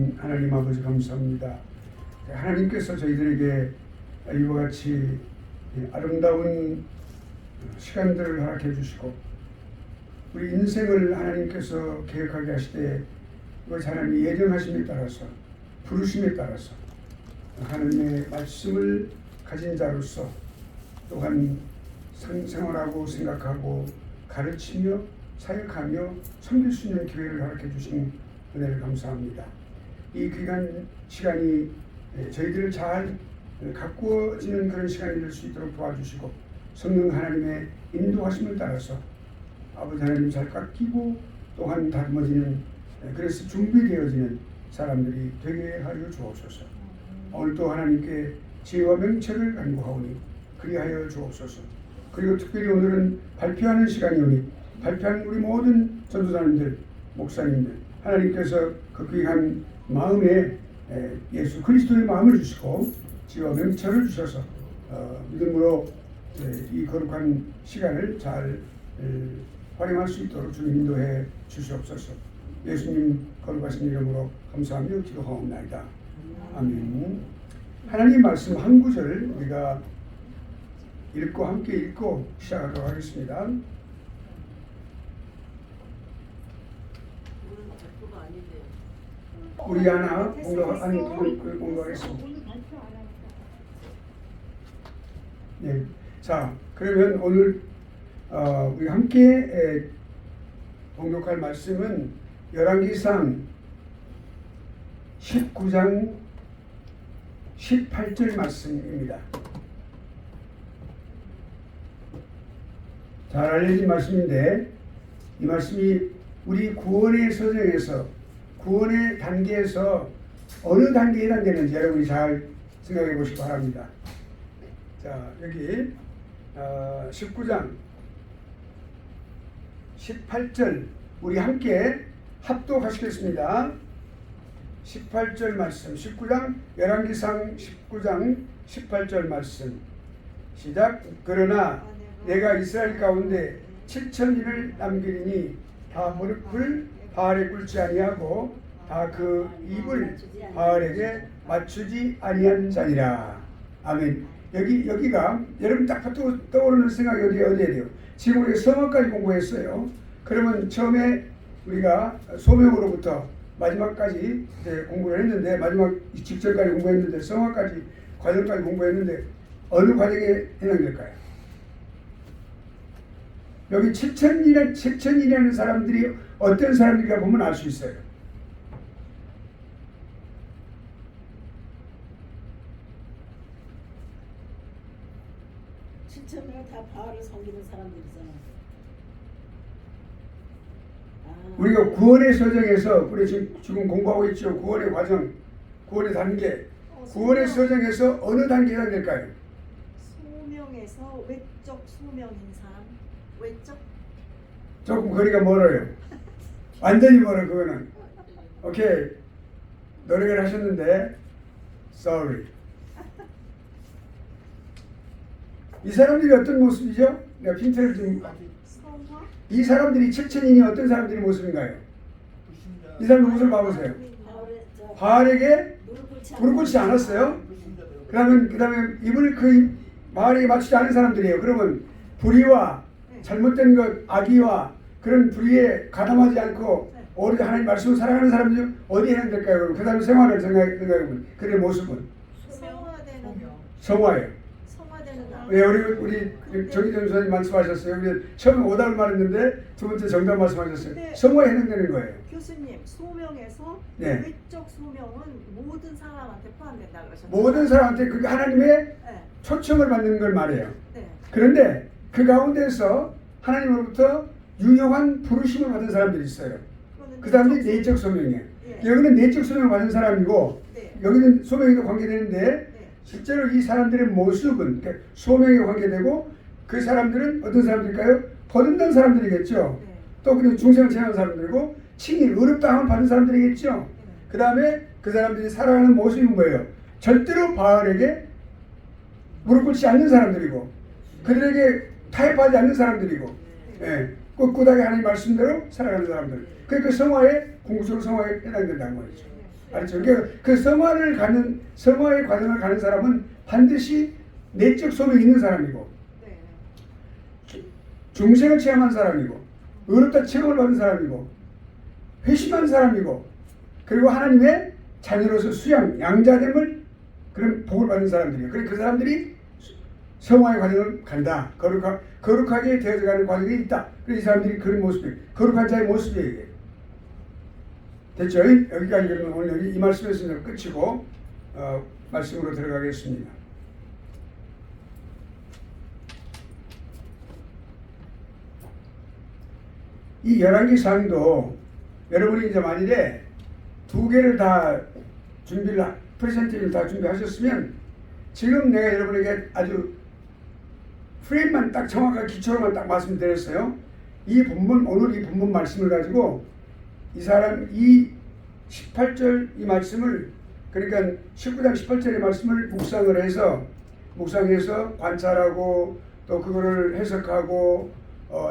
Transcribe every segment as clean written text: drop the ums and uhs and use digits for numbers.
살아계신 하나님 아버지 감사합니다. 하나님께서 저희들에게 이와 같이 아름다운 시간들을 허락해 주시고 우리 인생을 하나님께서 계획하게 하시되 이것이 하나님의 예정하심에 따라서 부르심에 따라서 하나님의 말씀을 가진 자로서 또한 생활하고 생각하고 가르치며 사역하며 섬길 수 있는 기회를 허락해 주신 은혜를 감사합니다. 이 귀한 시간이 저희들을 잘 가꾸어지는 그런 시간이 될 수 있도록 도와주시고 성령 하나님의 인도하심을 따라서 아버지 하나님 잘 깎이고 또한 다듬어지는 그래서 준비되어지는 사람들이 되게 하여 주옵소서. 오늘도 하나님께 지혜와 명철을 간구하오니 그리하여 주옵소서. 그리고 특별히 오늘은 발표하는 시간이오니 발표하는 우리 모든 전도사님들, 목사님들 하나님께서 그 귀한 마음에 예수 그리스도의 마음을 주시고 지혜와 명철을 주셔서 믿음으로 이 거룩한 시간을 잘 활용할 수 있도록 주님 인도해 주시옵소서. 예수님 거룩하신 이름으로 감사하며 기도하옵나이다. 아멘. 하나님 말씀 한 구절 우리가 읽고 함께 읽고 시작하도록 하겠습니다. 우리 하나 공부하겠습니다. 네, 자 그러면 오늘 우리 함께 공독할 말씀은 열왕기상 19장 18절 말씀입니다. 잘 알려진 말씀인데 이 말씀이 우리 구원의 서정에서 구원의 단계에서 어느 단계에 해당되는지 여러분이 잘 생각해 보시기 바랍니다. 자 여기 19장 18절 우리 함께 합독하시겠습니다. 18절 말씀 19장 열왕기상 19장 18절 말씀 시작. 그러나 내가 이스라엘 가운데 7,000인을 남기리니 다 무릎을 바알에 꿇지 아니하고 다 그 입을 바알에게 맞추지 아니한 자니라. 아멘. 여기가 여러분 딱 떠오르는 생각이 어디에요? 지금 우리가 성어까지 공부했어요. 그러면 처음에 우리가 소명으로부터 마지막까지 공부를 했는데 마지막 직절까지 공부했는데 성어까지 과정까지 공부했는데 어느 과정에 해당될까요? 여기 7,000이라는 사람들이 어떤 사람들인가 보면 알 수 있어요. 7,000명은 다 바알을 섬기는 사람들이잖아. 우리가 구원의 서정에서 우리 지금 공부하고 있죠. 구원의 과정, 구원의 단계. 구원의 서정에서 어느 단계에 해당될까요? 소명에서 외적 소명인 사람. 외적? 조금 거리가 멀어요. 완전히 멀어 그거는. 오케이. 노력을 하셨는데 sorry. 이 사람들이 어떤 모습이죠? 내가 핀트를 좀. 이 사람들이 7,000인이 어떤 사람들의 모습인가요? 이 사람들 모습을 봐보세요. 바알에게 무릎 꿇지 않았어요. 그다음에 입을 그 바알에게 맞추지 않은 사람들이에요. 그러면 불의와 잘못된 것, 악의와 그런 불의에 가담하지 않고 오히려 하나님 말씀을 살아가는 사람들이 어디에 해당될까요? 그 다음에 생활을 생각해보면 그의 모습은 성화예요. 왜 우리 정의전 선생님 말씀하셨어요. 우리 처음에 오답을 말했는데 두 번째 정답 말씀하셨어요. 성화에 해당되는 거예요. 교수님 소명에서 네. 외적 소명은 모든 사람한테 포함된다 그러셨죠. 모든 사람한테 그 하나님의 초청을 받는 걸 말해요. 그런데 그 가운데서 하나님으로부터 유용한 부르심을 받은 사람들이 있어요. 그 사람들이 내적 소명이에요. 여기는 내적 소명을 받은 사람이고 여기는 소명에도 관계되는데 실제로 이 사람들의 모습은 그러니까 소명에 관계되고 그 사람들은 어떤 사람들일까요? 거듭난 사람들이겠죠. 또 그리고 중생을 지나는 사람들이고 칭의, 의롭다함을 받은 사람들이겠죠. 그 다음에 그 사람들이 살아가는 모습이 뭐예요? 절대로 바알에게 무릎 꿇지 않는 사람들이고 그들에게 타협하지 않는 사람들이고 꿋꿋하게 하나님 말씀대로 살아가는 사람들. 그러니까 성화에 궁극적으로 성화에 해당된다는 거죠. 알죠? 그러니까 그 성화의 과정을 가는 사람은 반드시 내적 소명이 있는 사람이고, 중생을 체험한 사람이고, 의롭다 체험을 받은 사람이고, 회심한 사람이고, 그리고 하나님의 자녀로서 양자됨을 그런 복을 받는 사람들이에요. 그래서 그 사람들이 성화의 과정을 간다. 거룩하게 되어가는 과정이 있다. 그래서 이 사람들이 그런 모습이, 거룩한 자의 모습이에요. 됐죠? 여기까지 그러면 오늘 여기 이 말씀에서 끝이고, 말씀으로 들어가겠습니다. 이 열왕기상도 여러분이 이제 만일에 2개를 다 프레젠테이션을 다 준비하셨으면 지금 내가 여러분에게 아주 프레임만 딱 정확하게 기초로만 딱 말씀드렸어요. 오늘 이 본문 말씀을 가지고 이 18절 이 말씀을, 그러니까 19장 18절의 말씀을 묵상해서 관찰하고 또 그거를 해석하고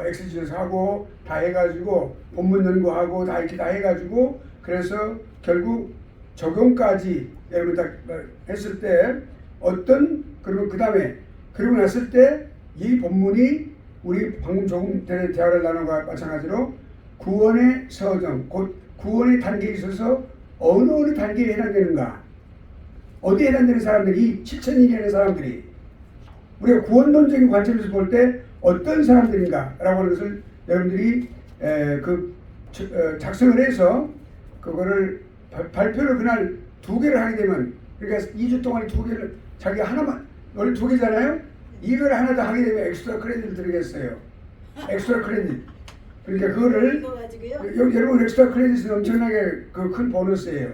엑세시스 하고 다 해가지고 본문 연구하고 다 이렇게 다 해가지고 그래서 결국 적용까지 여러분 딱 했을 때 그러면 그 다음에 그러고 났을 때 이 본문이 우리 방금 조금 전에 대화를 나눈 것과 마찬가지로 구원의 서정, 곧 구원의 단계에 있어서 어느 단계에 해당되는가, 어디에 해당되는 사람들이 7,000일이라는 사람들이 우리가 구원론적인 관점에서 볼 때 어떤 사람들인가 라고 하는 것을 여러분들이 작성을 해서 그거를 발표를 그날 2개를 하게 되면, 그러니까 2주 동안에 2개를 자기가 하나만, 원래 2개잖아요. 이걸 하나 더 하게 되면 엑스트라 크레딧을 드리겠어요. 엑스트라 크레딧. 그러니까 그거를 여러분 엑스트라 크레딧은 엄청나게 큰 보너스예요.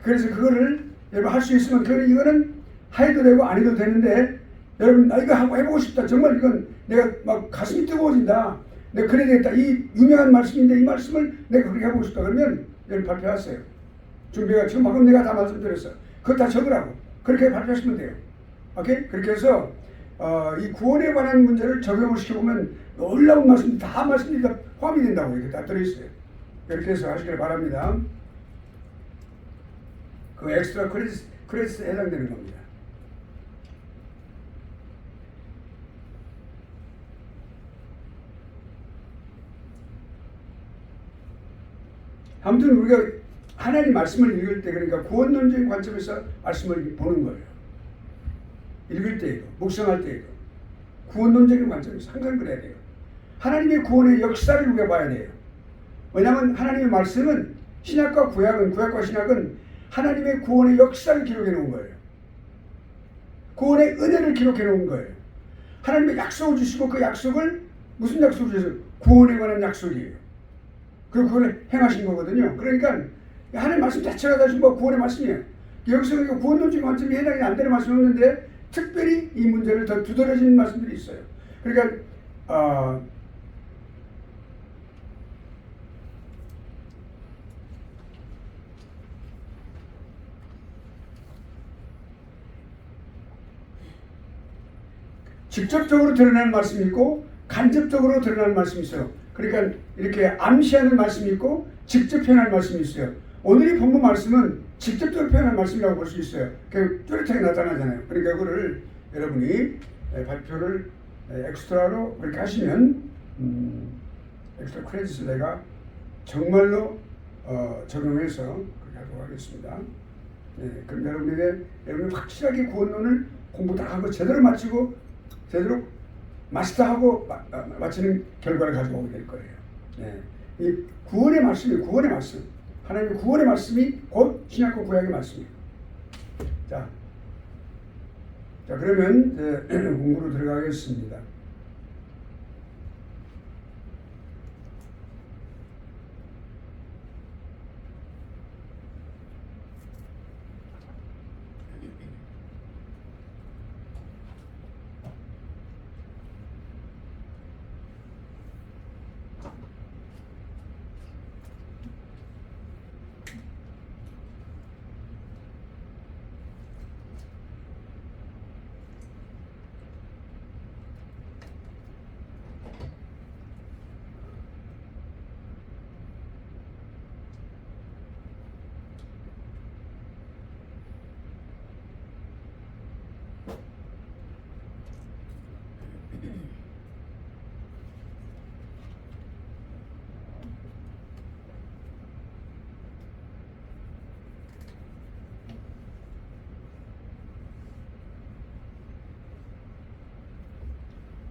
그래서 그거를 여러분 할 수 있으면 이거는 해도 되고 안 해도 되는데, 여러분 나 이거 한번 해보고 싶다. 정말 이건 내가 막 가슴이 뜨거워진다. 내가 그래야 되겠다. 이 유명한 말씀인데 이 말씀을 내가 그렇게 해보고 싶다. 그러면 여러분 발표하세요. 준비가 지금 방금 내가 다 말씀드렸어. 그거 다 적으라고. 그렇게 발표하시면 돼요. 오케이? 그렇게 해서 이 구원에 관한 문제를 적용을 시켜보면 놀라운 말씀이 다 포함이 된다고 이렇게 다 들어있어요. 이렇게 해서 하시길 바랍니다. 그 엑스트라 크레딧에 해당되는 겁니다. 아무튼 우리가 하나님 말씀을 읽을 때, 그러니까 구원론적인 관점에서 말씀을 보는 거예요. 읽을 때에도, 묵상할 때에도 구원론적인 관점에서 항상 그래야 돼요. 하나님의 구원의 역사를 우리가 봐야 돼요. 왜냐하면 하나님의 말씀은 구약과 신약은 하나님의 구원의 역사를 기록해 놓은 거예요. 구원의 은혜를 기록해 놓은 거예요. 하나님의 약속을 주시고 그 약속을 무슨 약속을 주셨어요? 구원에 관한 약속이에요. 그리고 그걸 행하신 거거든요. 그러니까 하나님 말씀 자체가 다 지금 구원의 말씀이에요. 여기서 구원론적인 관점이 해당이 안 되는 말씀이 없는데 특별히 이 문제를 더 두드러지는 말씀들이 있어요. 그러니까 직접적으로 드러나는 말씀이 있고 간접적으로 드러나는 말씀이 있어요. 그러니까 이렇게 암시하는 말씀이 있고 직접 표현하는 말씀이 있어요. 오늘 이 본문 말씀은 직접적으로 표현하는 말씀이라고 볼 수 있어요. 뚜렷하게 나타나잖아요. 그러니까 그거를 여러분이 발표를 엑스트라로 그렇게 하시면 엑스트라 크레딧을 내가 정말로 적용해서 그렇게 하도록 하겠습니다. 그럼 여러분이 확실하게 구원론을 공부 다 하고 제대로 마치고 제대로 마스터하고 마치는 결과를 가지고 오게 될 거예요. 이 구원의 말씀이 구원의 말씀. 하나님의 구원의 말씀이 곧 신약과 구약의 말씀이에요. 자 그러면 공부로 들어가겠습니다.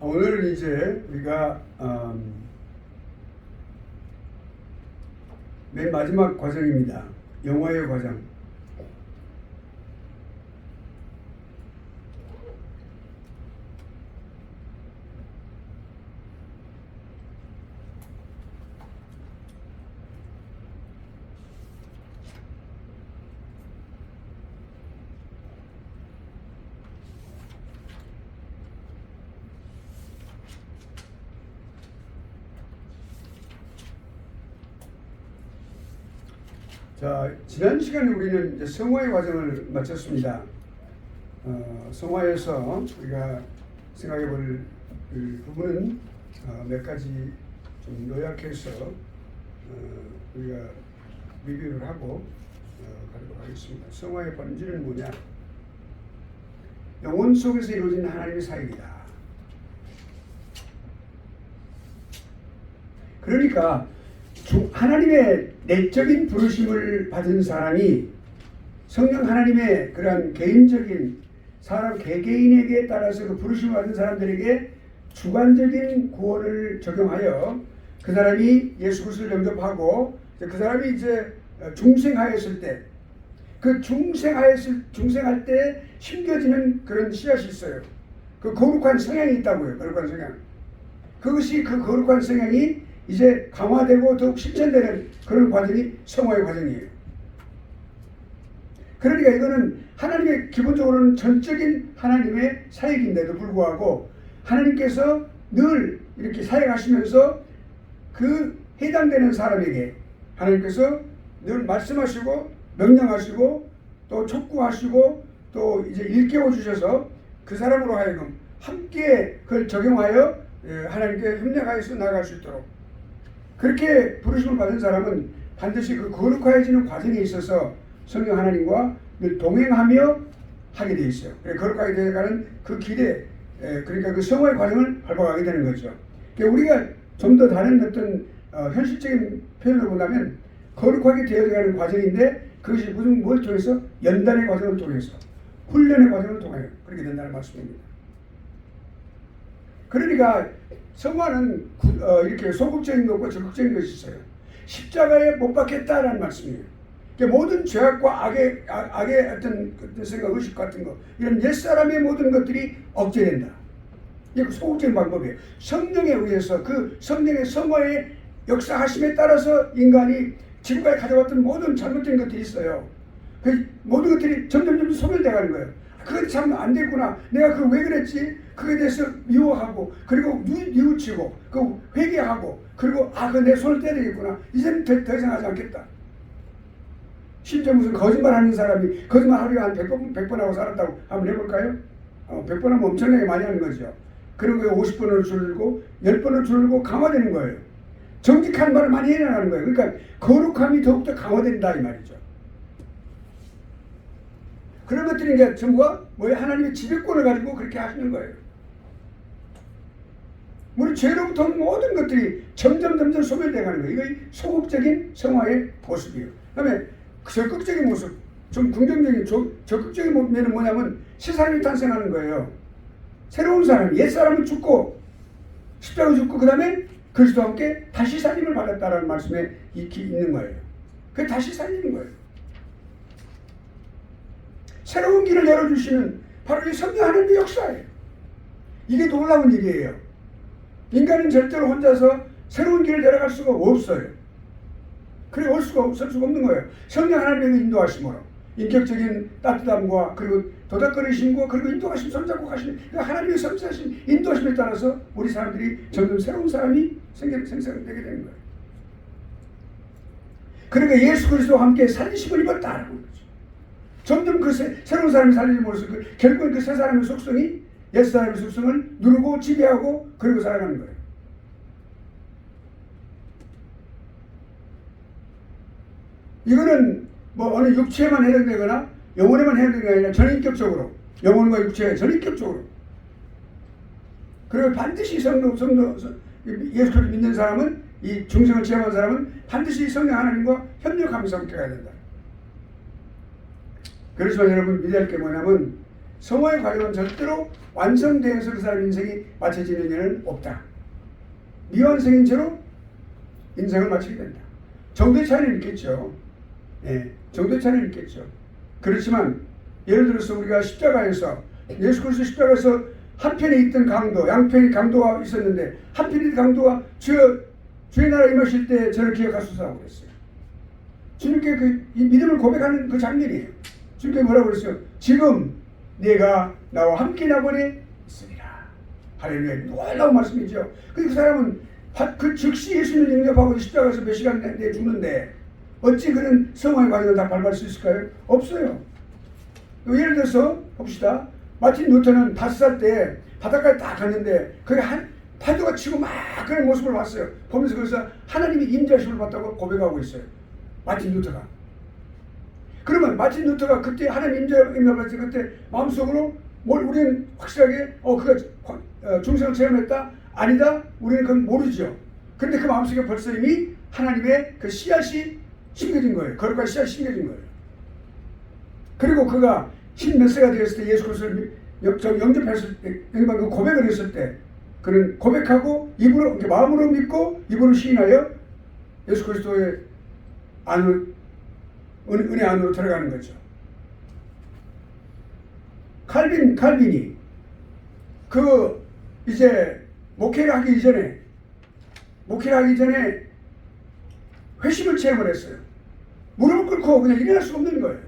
오늘은 이제 우리가 맨 마지막 과정입니다. 영화의 과정. 자, 지난 시간에 우리는 이제 성화의 과정을 마쳤습니다. 성화에서 우리가 생각해 볼 부분은 몇 가지 좀 요약해서 우리가 리뷰를 하고 가도록 하겠습니다. 성화의 본질은 뭐냐? 영혼 속에서 이루어진 하나님의 사역이다. 그러니까 하나님의 내적인 부르심을 받은 사람이 성령 하나님의 그러한 개인적인 사람 개개인에게 따라서 그 부르심을 받은 사람들에게 주관적인 구원을 적용하여 그 사람이 예수 그리스도를 영접하고 그 사람이 이제 중생하였을 때 그 중생할 때 심겨지는 그런 씨앗이 있어요. 그 거룩한 성향이 있다고요. 거룩한 성향. 그것이 그 거룩한 성향이 이제 강화되고 더욱 실천되는 그런 과정이 성화의 과정이에요. 그러니까 이거는 하나님의 기본적으로는 전적인 하나님의 사역인데도 불구하고 하나님께서 늘 이렇게 사역하시면서 그 해당되는 사람에게 하나님께서 늘 말씀하시고 명령하시고 또 촉구하시고 또 이제 일깨워 주셔서 그 사람으로 하여금 함께 그걸 적용하여 하나님께 협력하여서 나아갈 수 있도록 그렇게 부르심을 받은 사람은 반드시 그 거룩해지는 과정에 있어서 성령 하나님과 늘 동행하며 하게 되어 있어요. 거룩하게 되어가는 그 길에 그러니까 그 성화의 과정을 밟아가게 되는 거죠. 그러니까 우리가 좀 더 다른 어떤 현실적인 표현을 본다면 거룩하게 되어가는 과정인데 그것이 무슨 뭘 통해서 연단의 과정을 통해서 훈련의 과정을 통하여 그렇게 된다는 말씀입니다. 그러니까 성화는 이렇게 소극적인 것과 적극적인 것이 있어요. 십자가에 못 박혔다라는 말씀이에요. 그러니까 모든 죄악과 악의 어떤 생각, 의식 같은 거 이런 옛사람의 모든 것들이 억제된다. 이게 소극적인 방법이에요. 성령에 의해서 그 성령의 성화의 역사하심에 따라서 인간이 지금까지 가져왔던 모든 잘못된 것들이 있어요. 그 모든 것들이 점점 소멸돼 가는 거예요. 그게 참 안 됐구나. 내가 그걸 왜 그랬지? 그에 대해서 미워하고 그리고 뉘우치고 그 회개하고 그리고 그 내 손을 떼야 되겠구나. 이제는 더 이상 하지 않겠다. 심지어 무슨 거짓말하는 사람이 거짓말 하루에 한 100번 하고 살았다고 한번 해볼까요? 100번 하면 엄청나게 많이 하는 거죠. 그리고 50번을 줄고 10번을 줄고 강화되는 거예요. 정직한 말을 많이 해나가는 거예요. 그러니까 거룩함이 더욱더 강화된다 이 말이죠. 그런 것들이 이제 전부가 하나님의 지배권을 가지고 그렇게 하시는 거예요. 우리 죄로부터 온 모든 것들이 점점 소멸되어 가는 거예요. 이거 소극적인 성화의 모습이에요. 그 다음에 적극적인 모습, 좀 긍정적인, 적극적인 모습은 뭐냐면 새 사람이 탄생하는 거예요. 새로운 사람, 옛 사람은 죽고 십자가에 죽고 그 다음에 그리스도와 함께 다시 살림을 받았다라는 말씀에 있는 거예요. 그게 다시 살리는 거예요. 새로운 길을 열어주시는 바로 이 성령 하나님의 역사예요. 이게 놀라운 일이에요. 인간은 절대로 혼자서 새로운 길을 열어갈 수가 없어요. 그래 올 수가 없을 수가 없는 거예요. 성령 하나님의 인도하심으로 인격적인 따뜻함과 그리고 도닥거리심과 그리고 인도하심 손잡고 가시는 하나님의 섬세하신 인도하심에 따라서 우리 사람들이 점점 새로운 사람이 생성되게 되는 거예요. 그러니까 예수 그리스도와 함께 살리심을 입었다라는 거죠. 점점 그 새로운 사람이 살리심으로써 결국은 그 새 사람의 속성이 옛 사람의 속성을 누르고 지배하고 그리고 살아가는 거예요. 이거는 어느 육체에만 해당되거나 영혼에만 해당되는 게 아니라 전인격적으로 영혼과 육체 전인격적으로 그리고 반드시 예수 그리스도를 믿는 사람은 이 중생을 체험한 사람은 반드시 성령 하나님과 협력하면서 함께 가야 된다. 그렇지만 여러분 믿어야 할 게 뭐냐면 성화의 과정은 절대로 완성되어서 그 사람 인생이 마쳐지는 일은 없다. 미완성인 채로 인생을 마치게 된다. 정도의 차이는 있겠죠. 예, 정도의 차이는 있겠죠. 그렇지만 예를 들어서 우리가 십자가에서 예수 그리스도 십자가에서 한편에 있던 강도, 양편에 강도가 있었는데 한편에 있던 강도가 주의 나라 임하실 때 저를 기억하소서라고 그랬어요. 주님께 이 믿음을 고백하는 그 장면이에요. 주님께 뭐라고 그랬어요? 지금 내가 나와 함께 나번에 있으리라. 할렐루야. 놀라운 말씀이죠. 그 사람은 그 즉시 예수님을 영접하고 십자가에서 몇 시간 내에 죽는데 어찌 그런 성화의 과정을 다 밟을 수 있을까요? 없어요. 예를 들어서 봅시다. 마틴 루터는 5살 때 바닷가에 딱 갔는데 거기 파도가 치고 막 그런 모습을 봤어요. 보면서 그래서 하나님이 임재하심을 봤다고 고백하고 있어요. 마틴 루터가. 그러면 마틴 루터가 그때 하나님 임재를 봤을 때 그때 마음속으로 우리는 확실하게 그가 중생을 체험했다? 아니다? 우리는 그건 모르죠. 그런데 그 마음속에 벌써 이미 하나님의 그 씨앗이 심겨진 거예요. 거룩한 씨앗이 심겨진 거예요. 그리고 그가 10몇 세가 되었을 때 예수 그리스도를 영접했을 때, 그 고백을 했을 때 그는 고백하고 입으로 마음으로 믿고 입으로 시인하여 예수 그리스도의 안으로 은혜 안으로 들어가는 거죠. 칼빈이 이제 목회를 하기 전에 회심을 체험을 했어요. 무릎을 꿇고 그냥 일어날 수가 없는 거예요.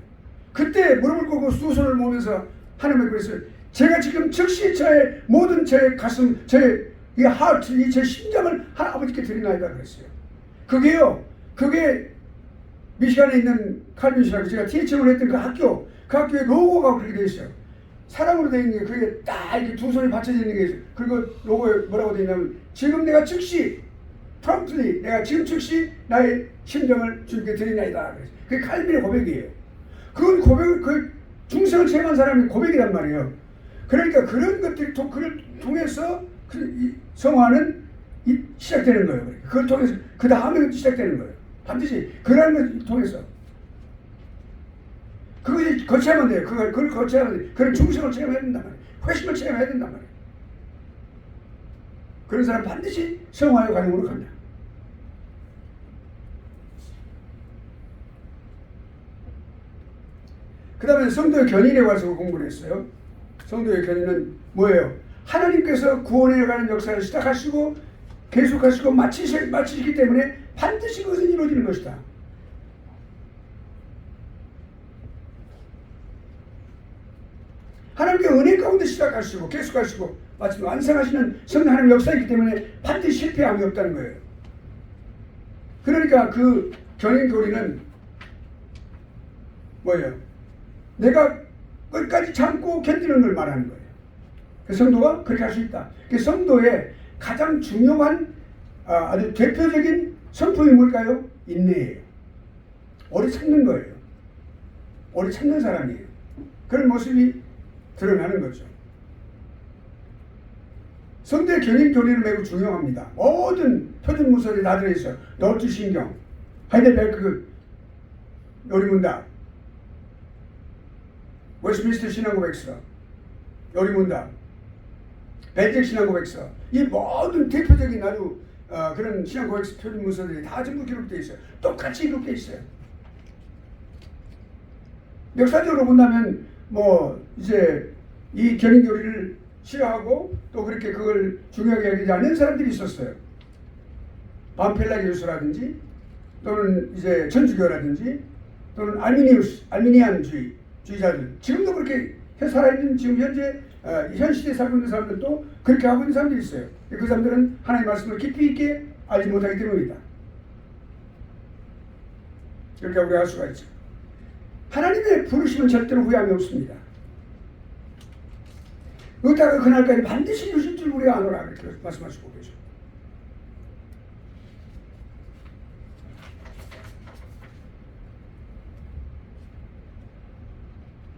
그때 무릎을 꿇고 두 손을 모으면서 하나님께 그랬어요. 제가 지금 즉시 저의 모든 제 가슴, 이 하트, 제 심장을 아버지께 드리나이다 그랬어요. 그게 미시간에 있는 칼빈이라고 제가 THM을 했던 그 학교의 로고가 그렇게 되어 있어요. 사랑으로 되어 있는 게 그게 딱 이렇게 두 손이 받쳐져 있는 게 있어요. 그리고 로고에 뭐라고 되어 있냐면 지금 내가 즉시 promptly 내가 지금 즉시 나의 심정을 주님께 드리나이다 그랬어요. 그게 칼빈의 고백이에요. 그 중생을 체험한 사람이 고백이란 말이에요. 그러니까 그런 것들이 그걸 통해서 이 성화는 시작되는 거예요. 그걸 통해서 그 다음에 시작되는 거예요. 반드시 그런 걸 통해서 그것이 거쳐야만 돼요. 그걸 거쳐야만 돼요. 그런 중생을 체험해야 된단 말이에요. 회심을 체험해야 된단 말이에요. 그런 사람 반드시 성화의 과정으로 갑니다. 그 다음에 성도의 견인에 와서 공부를 했어요. 성도의 견인은 뭐예요? 하나님께서 구원에 가는 역사를 시작하시고 계속하시고 마치시기 때문에 반드시 그것은 이루어지는 것이다. 하나님께 은혜 가운데 시작하시고 계속하시고 마치고 완성하시는 성령 하나님의 역사이기 때문에 반드시 실패함이 없다는 거예요. 그러니까 그 견인 교리는 뭐예요? 내가 끝까지 참고 견디는 걸 말하는 거예요. 그 성도가 그렇게 할 수 있다. 그 성도의 가장 중요한 아주 대표적인 성품이 뭘까요? 인내예요. 오래 참는 거예요. 오래 참는 사람이에요. 그런 모습이 드러나는 거죠. 성도의 견인 교리는 매우 중요합니다. 모든 표준 문서들이 다 들어있어요. 노트 신경, 하이델베르크 요리문답, 웨스트민스터 신앙고백서, 요리문답, 벤젤 신앙고백서, 이 모든 대표적인 아주 그런 신앙고백서 표준 문서들이 다 전부 기록되어 있어요. 똑같이 기록되어 있어요. 역사적으로 본다면 이제 이 견인 교리를 싫어하고 또 그렇게 그걸 중요하게 여기지 않는 사람들이 있었어요. 반펠라 교수라든지 또는 이제 천주교라든지 또는 알미니안주의자들 지금도 그렇게 살아있는 지금 현재 현 시대에 살고 있는 사람들도 그렇게 하고 있는 사람들이 있어요. 그 사람들은 하나님의 말씀을 깊이 있게 알지 못하기 때문이다. 그렇게 우리가 할 수가 있죠. 하나님의 부르심은 절대로 후회함이 없습니다. 의다가 그날까지 반드시 이루실 줄 우리가 아노라 그렇게 말씀하시고 계죠.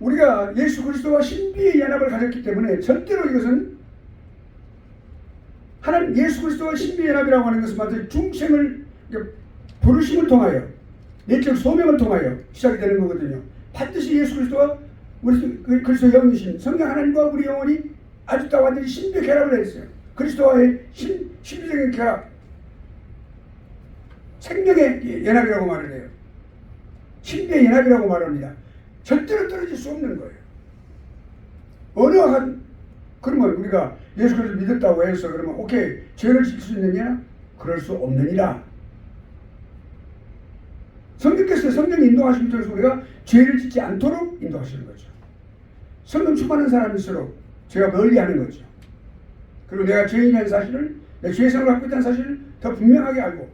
우리가 예수 그리스도와 신비의 연합을 가졌기 때문에 절대로 이것은 하나님 예수 그리스도와 신비의 연합이라고 하는 것은 마치 중생을 부르심을 통하여 내적 소명을 통하여 시작이 되는 거거든요. 반드시 예수 그리스도와 우리 그리스도 영이신 성령 하나님과 우리 영혼이 아주 다 완전히 신비 결합을 했어요. 그리스도와의 신비적인 결합, 생명의 연합이라고 말을 해요. 신비의 연합이라고 말합니다. 절대로 떨어질 수 없는 거예요. 어느 한 그러면 우리가 예수 그리스도를 믿었다고 해서 그러면 오케이 죄를 질 수 있느냐? 그럴 수 없느니라. 성령께서 성령이 인도하시는 쪽에서 우리가 죄를 짓지 않도록 인도하시는 거죠. 성령 충만한 사람일수록 죄가 멀리하는 거죠. 그리고 내가 죄인이라는 사실을, 내 죄성을 갖고 있다는 사실을 더 분명하게 알고,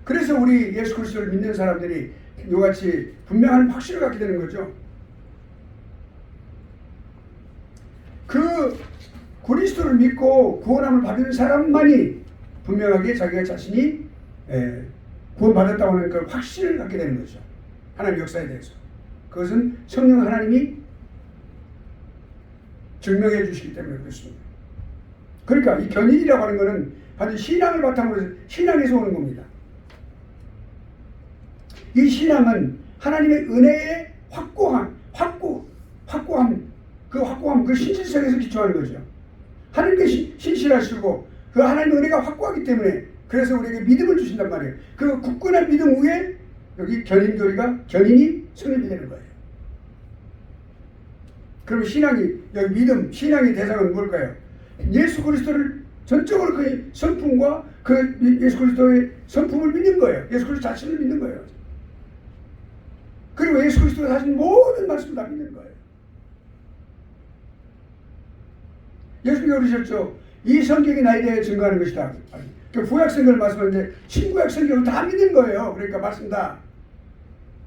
그래서 우리 예수 그리스도를 믿는 사람들이 이같이 분명한 확신을 갖게 되는 거죠. 그 그리스도를 믿고 구원함을 받은 사람만이 분명하게 자기가 자신이 구원받았다고 하는 그 확신을 갖게 되는 거죠. 하나님 역사에 대해서. 그것은 성령 하나님이 증명해 주시기 때문에 그렇습니다. 그러니까 이 견인이라고 하는 것은 반드시 신앙을 바탕으로 해서 신앙에서 오는 겁니다. 이 신앙은 하나님의 은혜의 확고함, 그 신실성에서 기초하는 거죠. 하나님께 신실하시고 그 하나님의 은혜가 확고하기 때문에 그래서 우리에게 믿음을 주신단 말이에요. 그 굳건한 믿음 위에 여기 견인이 성립이 되는 거예요. 그럼 신앙이, 여기 믿음, 신앙의 대상은 뭘까요? 예수 그리스도를 전적으로 그의 성품과 그 예수 그리스도의 성품을 믿는 거예요. 예수 그리스도 자신을 믿는 거예요. 그리고 예수 그리스도가 하신 모든 말씀을 다 믿는 거예요. 예수님이 그러셨죠. 이 성경이 나에 대해 증거하는 것이다. 구약 성경을 말씀하는데 신구약 성경을 다 믿는 거예요. 그러니까 말씀 다.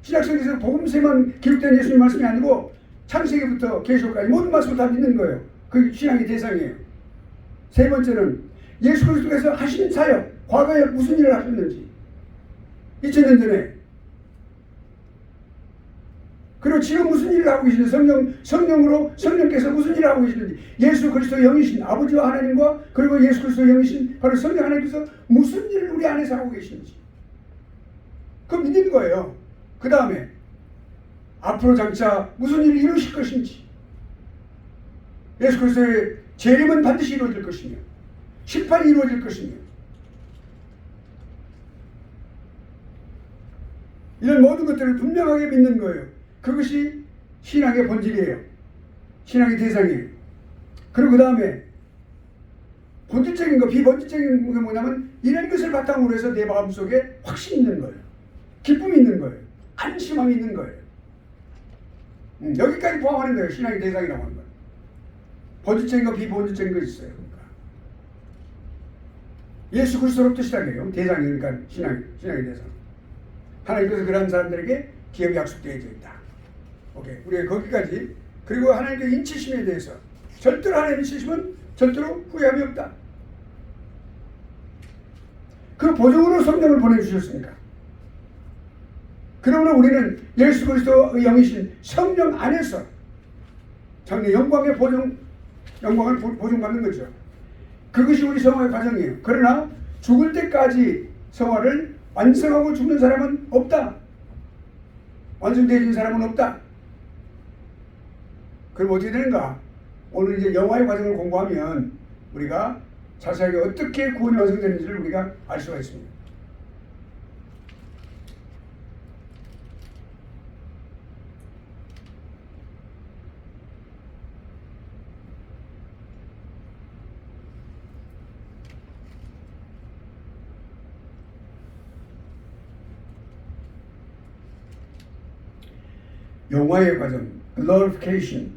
신약 성경에서 복음서만 기록된 예수님 말씀이 아니고 창세기부터 계시록까지 모든 말씀을 다 믿는 거예요. 그 신앙의 대상이에요. 세 번째는 예수 그리스도께서 하신 사역, 과거에 무슨 일을 하셨는지 2000년 전에, 그리고 지금 무슨 일을 하고 계시는지, 성령으로 성령께서 무슨 일을 하고 계시는지, 예수 그리스도 영이신 아버지와 하나님과 그리고 예수 그리스도 영이신 바로 성령 하나님께서 무슨 일을 우리 안에서 하고 계시는지 그거 믿는 거예요. 그 다음에 앞으로 장차 무슨 일을 이루실 것인지, 예수 그리스도의 재림은 반드시 이루어질 것이며 심판이 이루어질 것이며, 이런 모든 것들을 분명하게 믿는 거예요. 그것이 신앙의 본질이에요. 신앙의 대상이에요. 그리고 그 다음에 본질적인 거, 비본질적인 게 뭐냐면 이런 것을 바탕으로 해서 내 마음속에 확신이 있는 거예요. 기쁨이 있는 거예요. 안심함이 있는 거예요. 여기까지 포함하는 거예요. 신앙의 대상이라고 하는 거예요. 본질적인 거, 비본질적인 거 있어요. 그러니까 예수 그리스도로부터 시작해요. 대상이, 그러니까 신앙의 대상. 하나님께서 그런 사람들에게 기업이 약속되어져 있다. 오케이. 우리가 거기까지. 그리고 하나님의 인치심에 대해서 절대로 하나님의 인치심은 절대로 후회함이 없다. 그 보증으로 성령을 보내주셨으니까. 그러므로 우리는 예수 그리스도의 영이신 성령 안에서 장래 영광의 영광을 보증받는 거죠. 그것이 우리 성화의 과정이에요. 그러나 죽을 때까지 성화를 완성하고 죽는 사람은 없다. 완성되어진 사람은 없다. 그럼 어떻게 되는가? 오늘 이제 영화의 과정을 공부하면 우리가 자세하게 어떻게 구원이 완성되는지를 우리가 알 수가 있습니다. 영화의 과정, glorification.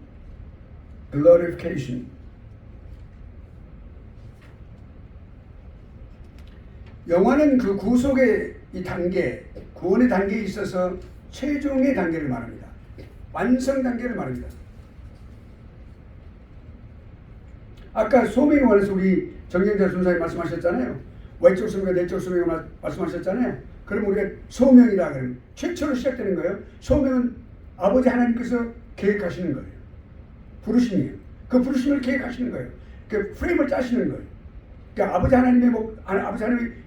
영화는 그 구속의 이 단계, 구원의 단계에 있어서 최종의 단계를 말합니다. 완성 단계를 말합니다. 아까 소명에 관해서 우리 정경자 순사님 말씀하셨잖아요. 외적 소명과 내적 소명을 말씀하셨잖아요. 그럼 우리가 소명이라 그러면 최초로 시작되는 거예요. 소명은 아버지 하나님께서 계획하시는 거예요. 부르심이에요. 그 부르심을 계획하시는 거예요. 그 프레임을 짜시는 거예요. 그러니까 아버지 하나님의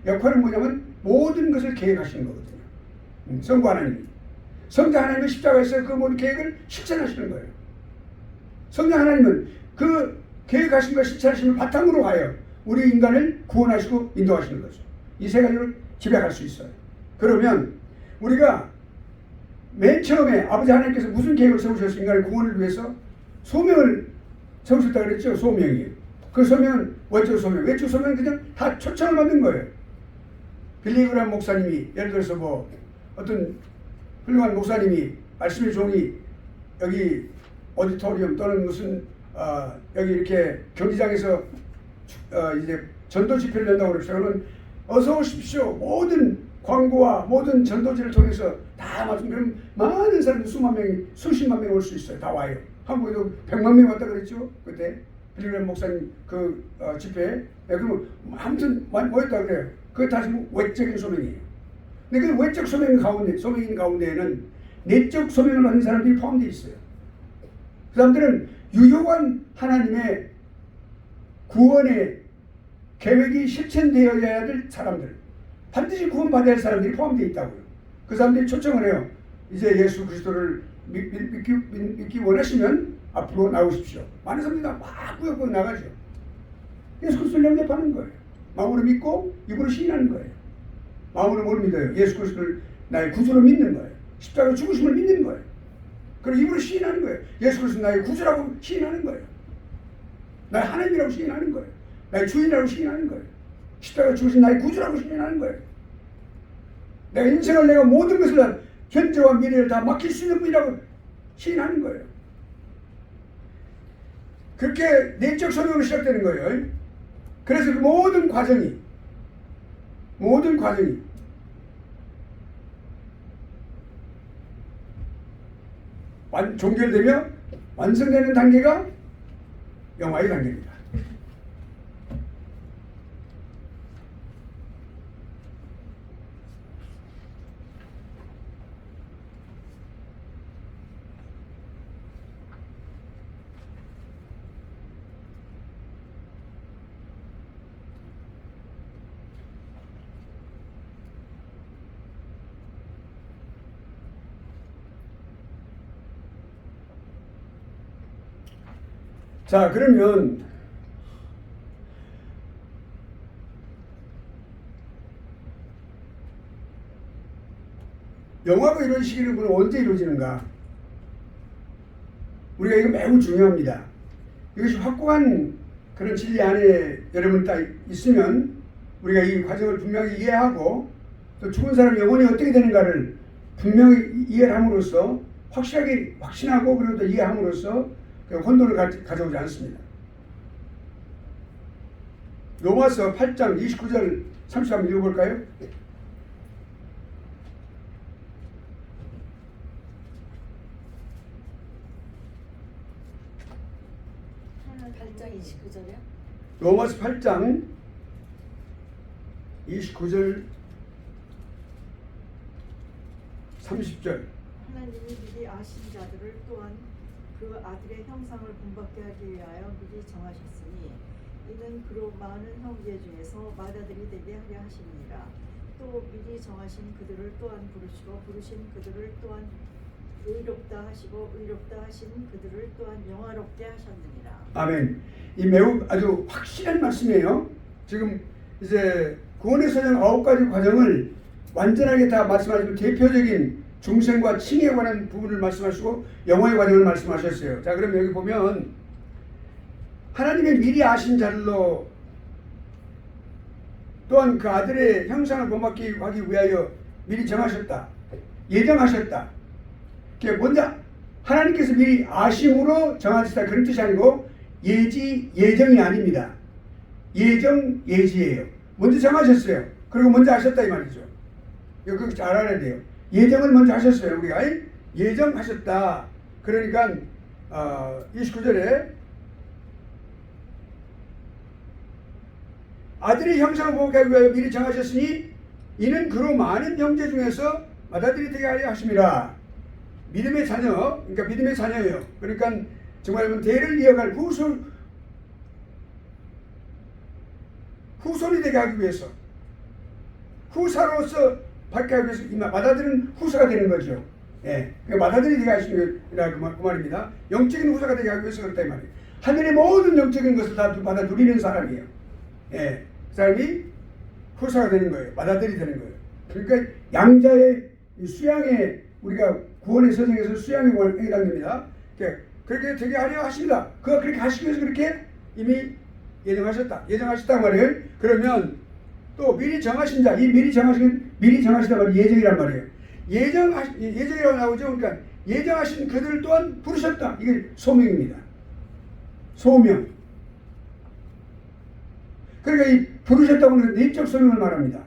역할은 뭐냐면 모든 것을 계획하시는 거거든요. 성부 하나님이. 성자 하나님은 십자가에서 그 모든 계획을 실천하시는 거예요. 성자 하나님은 그 계획하신 것 실천하시는 바탕으로 하여 우리 인간을 구원하시고 인도하시는 거죠. 이 세 가지를 지배할 수 있어요. 그러면 우리가 맨 처음에 아버지 하나님께서 무슨 계획을 세우셔서 인간의 구원을 위해서 소명을 세우셨다고 그랬죠. 소명이. 그 소명은 외적 소명. 외적 소명은 그냥 다 초청을 받는 거예요. 빌리그람 목사님이 예를 들어서 뭐 어떤 훌륭한 목사님이 말씀의 종이 여기 오디토리움 또는 무슨 여기 이렇게 경기장에서 이제 전도 집회를 연다고 그럽시다. 그러면 어서 오십시오. 모든 광고와 모든 전도지를 통해서 다 말씀. 그럼 많은 사람들 수만 명이 수십만 명이 올 수 있어요. 다 와요. 한국에도 100만 명이 왔다 그랬죠. 그때 빌리그람 목사님 그 집회에. 그러면 아무튼 모였다 그래요. 그게 다시 외적인 소명이에요. 근데 그 외적 소명 가운데, 소명인 가운데에는 내적 소명을 하는 사람들이 포함되어 있어요. 그 사람들은 유효한 하나님의 구원의 계획이 실천되어야 될 사람들, 반드시 구원받아야 할 사람들이 포함되어 있다고요. 그 사람들이 초청을 해요. 이제 예수 그리스도를 믿기 원하시면 앞으로 나오십시오. 많은 사람들이 막 꾸역꾸역 나가죠. 예수 그리스도를 영접하는 거예요. 마음으로 믿고 입으로 시인하는 거예요. 마음으로 뭘 믿어요? 예수 그리스도를 나의 구주로 믿는 거예요. 십자가 죽으심을 믿는 거예요. 그리고 입으로 시인하는 거예요. 예수 그리스도 나의 구주라고 시인하는 거예요. 나의 하나님이라고 시인하는 거예요. 나의 주인이라고 시인하는 거예요. 십자가 죽으신 나의 구주라고 시인하는 거예요. 내가 인생을 내가 모든 것을 다 현재와 미래를 다 맡길 수 있는 분이라고 시인하는 거예요. 그렇게 내적 소명으로 시작되는 거예요. 그래서 그 모든 과정이 종결되며 완성되는 단계가 영화의 단계입니다. 자, 그러면 영화가 이루어지기는 언제 이루어지는가? 우리가 이거 매우 중요합니다. 이것이 확고한 그런 진리 안에 여러분 딱 있으면 우리가 이 과정을 분명히 이해하고 또 죽은 사람의 영혼이 어떻게 되는가를 분명히 이해를 함으로써 확실하게 확신하고 그리고 또 이해함으로써 혼돈을 가져오지 않습니다. 로마서 8장 29절 30절 읽어볼까요? 로마서 8장 29절 30절. 하나님이 미리 아신 자들을 또한 그 아들의 형상을 본받게 하기 위하여 미리 정하셨으니 이는 그로 많은 형제 중에서 맏아들이 되게 하려 하심이니라. 또 미리 정하신 그들을 또한 부르시고 부르신 그들을 또한 의롭다 하시고 의롭다 하신 그들을 또한 영화롭게 하셨느니라. 아멘. 이 매우 아주 확실한 말씀이에요. 지금 이제 구원의 사정 9가지 과정을 완전하게 다 말씀하시고 대표적인 중생과 칭에 관한 부분을 말씀하시고 영화의 과정을 말씀하셨어요. 자, 그럼 여기 보면 하나님의 미리 아신 자들로 또한 그 아들의 형상을 본받기 하기 위하여 미리 정하셨다. 예정하셨다. 그게 먼저 하나님께서 미리 아심으로 정하셨다. 그런 뜻이 아니고 예정이 아닙니다. 예지예요. 먼저 정하셨어요. 그리고 먼저 하셨다 이 말이죠. 이거 그거 잘 알아야 돼요. 예정을 먼저 하셨어요. 우리가 예정하셨다. 그러니까 29절에 아들의 형상을 보게 위하여 미리 정하셨으니 이는 그로 많은 형제 중에서 맏아들이 되게 하려 하심이라. 믿음의 자녀, 그러니까 믿음의 자녀예요. 그러니까 정말 대를 이어갈 후손이 되게 하기 위해서 후사로서 받게 하기 위해서 받아들이는 후사가 되는 거죠. 예, 받아들이게 하시는 그 말입니다. 영적인 후사가 되게 하기 위해서 그렇다 이 말이에요. 하늘의 모든 영적인 것을 다 받아 누리는 사람이에요. 예, 그 사람이 후사가 되는 거예요. 받아들이 되는 거예요. 그러니까 양자의 수양에 우리가 구원의 서정에서 수양에 해당됩니다. 그렇게 되게 하려 하십니다. 그가 그렇게 하시기 위해서 그렇게 이미 예정하셨다 말이에요. 그러면 또 미리 정하신 자, 이 미리 정하시다 말이 예정이란 말이에요. 예정이라고 나오죠. 그러니까 예정하신 그들 또한 부르셨다. 이게 소명입니다. 소명. 그러니까 이 부르셨다고 하는 내적 소명을 말합니다.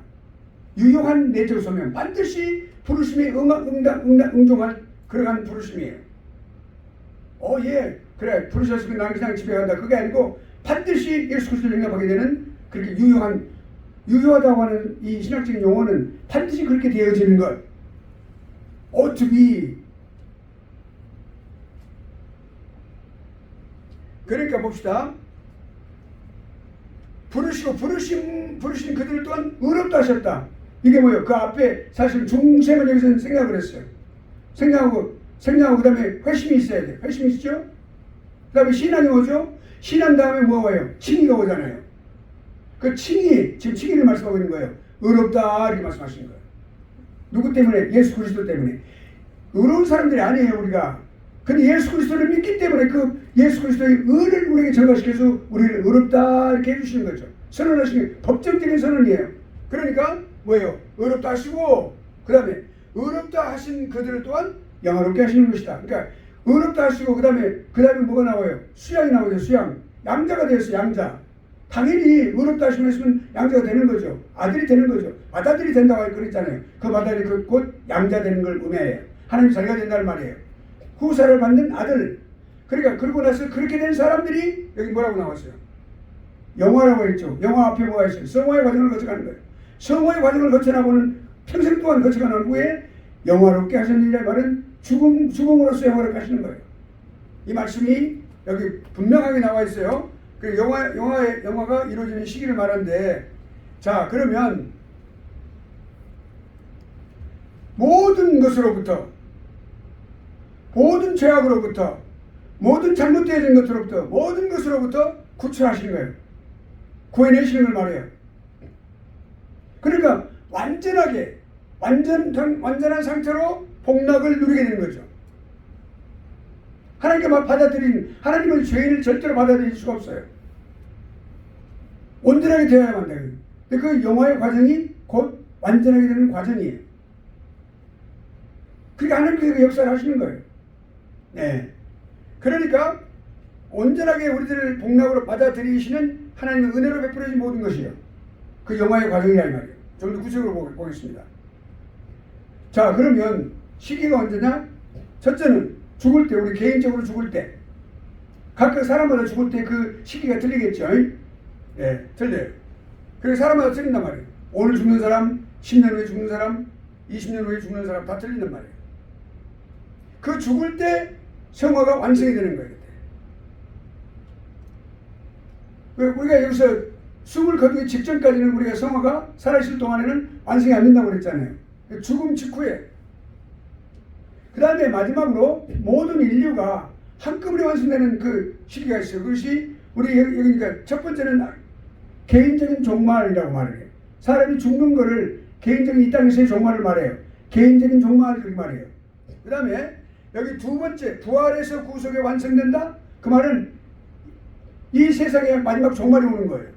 유용한 내적 소명. 반드시 부르심에 응종할 그러한 부르심이에요. 예, 그래 부르셨으면 난 그냥 집에 간다. 그게 아니고 반드시 예수 그리스도를 영접하게 되는 그렇게 유효하다고 하는 이 신학적인 용어는 반드시 그렇게 되어지는 것. to be. 그러니까 봅시다. 부르신 그들 또한 의롭다 하셨다. 이게 뭐예요? 그 앞에 사실 중생을 여기서 생각을 했어요. 생각하고 그 다음에 회심이 있어야 돼. 회심이 있죠? 그 다음에 신앙이 오죠? 신앙 다음에 뭐가 와요? 칭의가 오잖아요. 그 칭의, 지금 칭의를 말씀하고 있는 거예요. 의롭다 이렇게 말씀하시는 거예요. 누구 때문에? 예수 그리스도 때문에. 의로운 사람들이 아니에요 우리가. 근데 예수 그리스도를 믿기 때문에 그 예수 그리스도의 의를 우리에게 전가시켜서 우리를 의롭다 이렇게 해주시는 거죠. 선언하시는 게 법정적인 선언이에요. 그러니까 뭐예요? 의롭다 하시고 그 다음에 의롭다 하신 그들을 또한 영화롭게 하시는 것이다. 그러니까 의롭다 하시고 그 다음에 뭐가 나와요? 수양이 나오죠. 수양. 양자가 되었어요. 양자. 당연히 의롭다 하시면 했으면 양자가 되는 거죠. 아들이 되는 거죠. 맏아들이 된다고 그랬잖아요. 그 맏아들이 곧 양자 되는 걸 의미해요. 하나님 자기가 된다는 말이에요. 후사를 받는 아들. 그러니까 그러고 나서 그렇게 된 사람들이 여기 뭐라고 나왔어요? 영화라고 했죠. 영화 앞에 뭐가 있어요? 성화의 과정을 거쳐가는 거예요. 성화의 과정을 거쳐나고는 평생 동안 거쳐가는 후에 영화롭게 하셨느니라 말은 죽음으로써 영화롭게 하시는 거예요. 이 말씀이 여기 분명하게 나와 있어요. 그 영화가 이루어지는 시기를 말하는데, 자 그러면 모든 것으로부터, 모든 죄악으로부터, 모든 잘못되어진 것으로부터, 모든 것으로부터 구출하시는 거예요. 구해내시는 걸 말해요. 그러니까 완전하게 완전한 상태로 복락을 누리게 되는 거죠. 하나님은 죄인을 절대로 받아들일 수가 없어요. 온전하게 되어야만 돼요. 근데 그 영화의 과정이 곧 완전하게 되는 과정이에요. 그러니까 하나님께서 역사를 하시는 거예요. 네. 그러니까 온전하게 우리들을 복락으로 받아들이시는 하나님의 은혜로 베풀어진 모든 것이에요. 그 영화의 과정이라 이 말이에요. 좀 더 구체적으로 보겠습니다. 자, 그러면 시기가 언제냐? 첫째는 죽을 때, 우리 개인적으로 죽을 때. 각각 사람마다 죽을 때 그 시기가 틀리겠죠. 네, 틀려요. 그래서 사람마다 틀린단 말이에요. 오늘 죽는 사람, 10년 후에 죽는 사람, 20년 후에 죽는 사람 다 틀린단 말이에요. 그 죽을 때 성화가 완성이 되는 거예요. 우리가 여기서 숨을 거두기 직전까지는 우리가 성화가 살아있을 동안에는 완성이 안 된다고 그랬잖아요. 죽음 직후에. 그 다음에 마지막으로 모든 인류가 한꺼번에 완성되는 그 시기가 있어요. 그것이 우리 여기니까 첫 번째는 개인적인 종말이라고 말해요. 사람이 죽는 거를 개인적인 이 땅에서의 종말을 말해요. 개인적인 종말을 그렇게 말해요. 그 다음에 여기 두 번째 부활에서 구속에 완성된다. 그 말은 이 세상의 마지막 종말이 오는 거예요.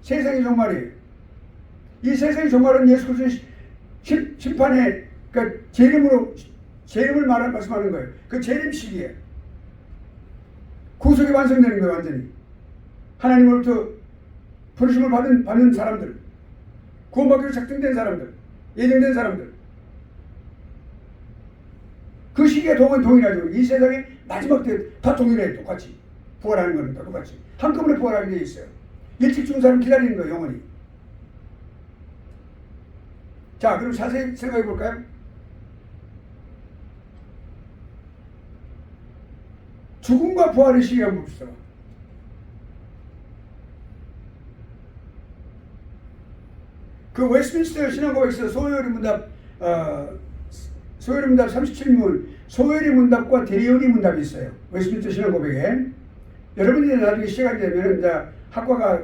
세상의 종말이에요. 이 세상의 종말은 예수 그리스도의 심판의 그러니까 재림을 말씀하는 거예요. 그 재림 시기에 구속이 완성되는 거예요. 완전히 하나님으로부터 부르심을 받는 사람들, 구원받기로 작정된 사람들, 예정된 사람들, 그 시기에 동일하죠. 이 세상의 마지막 때 다 동일해요. 똑같이 부활하는 거는 다 똑같이 한꺼번에 부활하게 돼 있어요. 일찍 죽은 사람 기다리는 거예요. 영원히. 자, 그럼 자세히 생각해 볼까요? 죽음과 부활의 시기 한번 봅시다. 그 웨스트민스터 신앙고백에서 소요리 문답 소요리 문답 37문, 소요리 문답과 대요리 문답이 있어요. 웨스트민스터 신앙 고백에. 여러분들이 나중에 시간이 되면 이제 학과가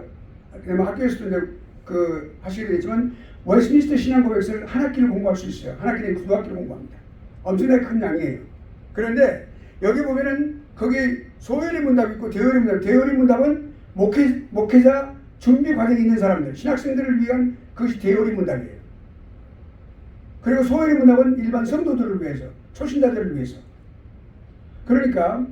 그러면 학교에서도 이제 그 하시게 되지만 웨스트민스터 신앙 고백서를 한 학기를 공부할 수 있어요. 한 학기는 9학기를 공부합니다. 엄청나게 큰 양이에요. 그런데 여기 보면은 거기 소요리 문답이 있고 대요리 문답. 대요리 문답은 목회자 준비 과정에 있는 사람들, 신학생들을 위한 그것이 대요리 문답이에요. 그리고 소요리 문답은 일반 성도들을 위해서, 초신자들을 위해서. 그러니까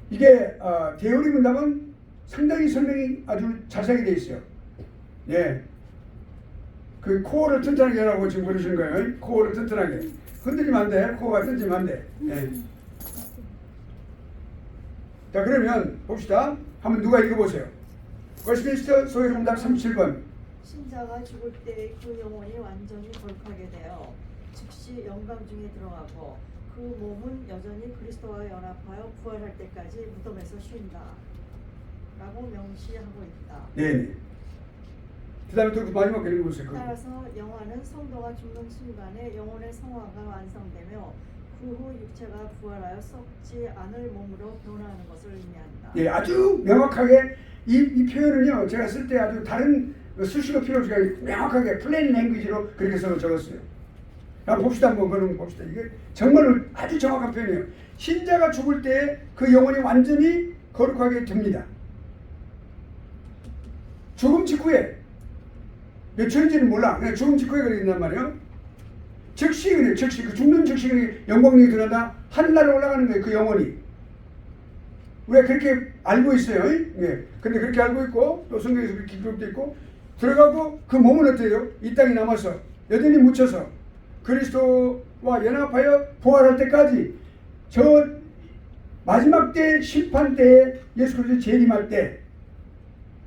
이게 대요리 문답은 상당히 설명이 아주 자세하게 되어 있어요. 예, 그 코어를 튼튼하게 하라고 지금 그러시는 거예요. 코어를 튼튼하게. 흔들리면 안 돼. 코어가 튼튼하면 안 돼. 예. 자, 그러면 봅시다. 한번 누가 읽어보세요. 웨스트민스터 소요리 문답 37번. 신자가 죽을 때 그 영혼이 완전히 거룩하게 되어 즉시 영감 중에 들어가고 그 몸은 여전히 그리스도와 연합하여 부활할 때까지 무덤에서 쉰다 라고 명시하고 있다. 네. 그 다음에 또 마지막 거 읽어보세요. 따라서 영화는 성도가 죽는 순간에 영혼의 성화가 완성되며 그 후 육체가 부활하여 썩지 않을 몸으로 변화하는 것을 의미한다. 예, 아주 명확하게 이 표현은요, 제가 쓸 때 아주 다른 수식어 필요 없이 명확하게 플레인 랭귀지로 그렇게 써서 적었어요. 한번 봅시다. 한번 그럼 봅시다. 이게 정말 아주 정확한 표현이에요. 신자가 죽을 때 그 영혼이 완전히 거룩하게 됩니다. 죽음 직후에 몇 초인지는 몰라. 그냥 죽음 직후에 그렇게 된단 말이에요. 즉시 그래, 즉시 그 죽는 즉시 그래 영광이 드러나 하늘나라로 올라가는 거예요. 그 영혼이. 우리가 그렇게 알고 있어요. 예. 근데 그렇게 알고 있고 또 성경에서 그렇게 기록되어 있고 들어가고 그 몸은 어때요? 이 땅에 남아서 여전히 묻혀서 그리스도와 연합하여 부활할 때까지 저 마지막 때 심판 때에 예수 그리스도 재림할 때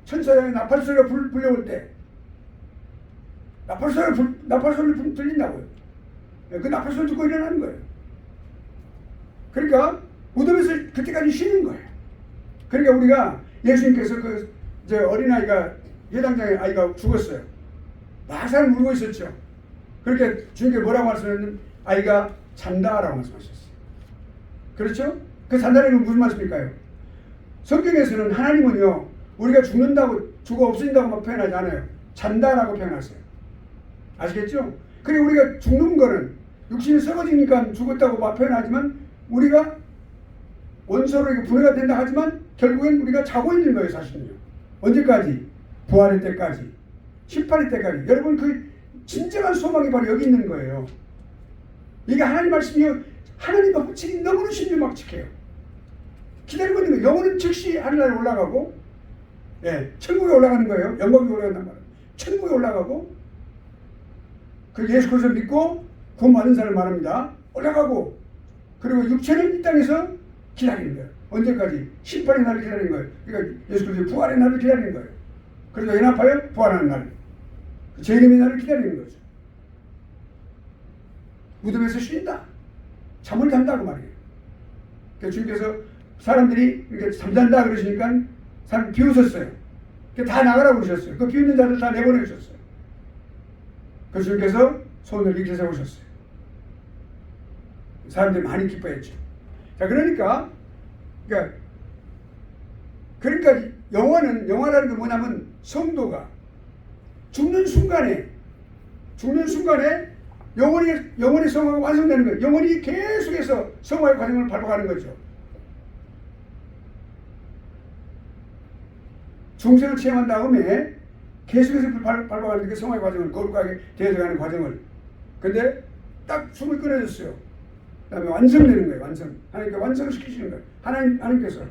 천사의 나팔소리가 불려올 때 나팔소리 들린다고요. 그 나팔소리 듣고 일어나는 거예요. 그러니까 무덤에서 그때까지 쉬는 거예요. 그러니까 우리가 예수님께서 저 어린아이가 예당장의 아이가 죽었어요. 나살 울고 있었죠. 그렇게 주님께서 뭐라고 말씀하셨냐면 아이가 잔다라고 말씀하셨어요. 그렇죠? 그 잔다는 건 무슨 말씀일까요? 성경에서는 하나님은요 우리가 죽는다고 죽어 없어진다고 막 표현하지 않아요. 잔다라고 표현하세요. 아시겠죠? 그리고 우리가 죽는 거는 육신이 썩어지니까 죽었다고 막 표현하지만 우리가 원소로 분해가 된다 하지만 결국엔 우리가 자고 있는 거예요. 사실은요. 언제까지? 부활의 때까지. 심판의 때까지. 여러분 그 진정한 소망이 바로 여기 있는 거예요. 이게 하나님 말씀이요. 하나님 법칙이 너무나 신비막측해요. 기다리고 있는 거예요. 영혼은 즉시 하늘나라에 올라가고 예, 천국에 올라가는 거예요. 영광에 올라간단 말이에요. 천국에 올라가고 그 예수 그리스도 믿고 구원받은 사람을 말합니다. 올라가고 그리고 육체는 이 땅에서 기다리는 거예요. 언제까지? 심판의 날을 기다리는 거예요. 그러니까 예수 그리스도 부활의 날을 기다리는 거예요. 그래서 연합하여 부활하는 날, 재림의 날을 기다리는 거죠. 무덤에서 쉰다. 잠을 잔다고 말이에요. 그러니까 주님께서 사람들이 이렇게 잠잔다 그러시니까 사람들이 비웃었어요. 다 나가라고 그러셨어요. 그 비웃는 자들 다 내보내주셨어요. 그래서 주님께서 손을 이렇게 세우셨어요. 사람들이 많이 기뻐했죠. 자, 그러니까 영화라는 게 뭐냐면 성도가 죽는 순간에 영혼의 성화가 완성되는 거예요. 영혼이 계속해서 성화의 과정을 밟아가는 거죠. 중생을 체험한 다음에 계속해서 밟아가는 게 성화의 과정을 거룩하게 되어가는 과정을. 근데 딱 숨을 끊어줬어요. 그 다음에 완성되는 거예요. 하나님께 완성을 시키시는 거예요. 하나님께서.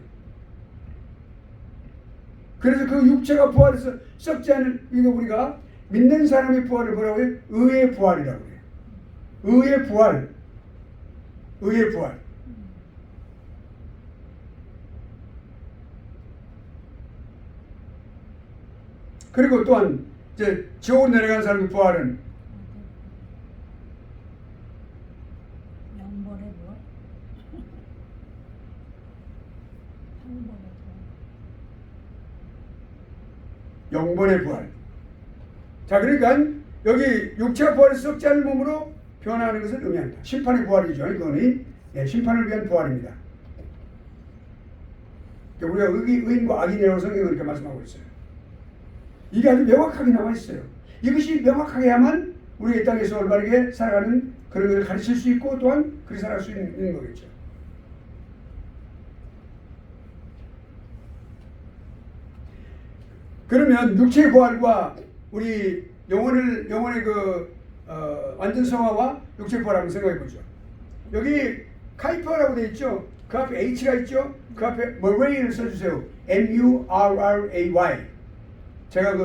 그래서 그 육체가 부활해서 썩지 않은, 이거 우리가 믿는 사람의 부활을 뭐라고 해요? 의의 부활이라고 해요. 의의 부활. 그리고 또한 이제 지옥으로 내려간 사람의 부활은 영번의 부활? 영번의 부활. 자, 그러니까 여기 육체가 부활해서 썩지 않을 몸으로 변화하는 것을 의미한다. 심판의 부활이죠. 이거는 심판을 위한 부활입니다. 우리가 의인과 악인이라고 성경은 그렇게 말씀하고 있어요. 이게 아주 명확하게 나와 있어요. 이것이 명확하게야만 우리가 이 땅에서 올바르게 살아가는 그런 것을 가르칠 수 있고 또한 그렇게 살아갈 수 있는 거겠죠. 그러면 육체의 부활과 우리 영혼의 완전 성화와 육체의 부활을 한번 생각해 보죠. 여기 카이퍼라고 되어 있죠. 그 앞에 H가 있죠. 그 앞에 Murray를 써주세요. M-U-R-R-A-Y. 제가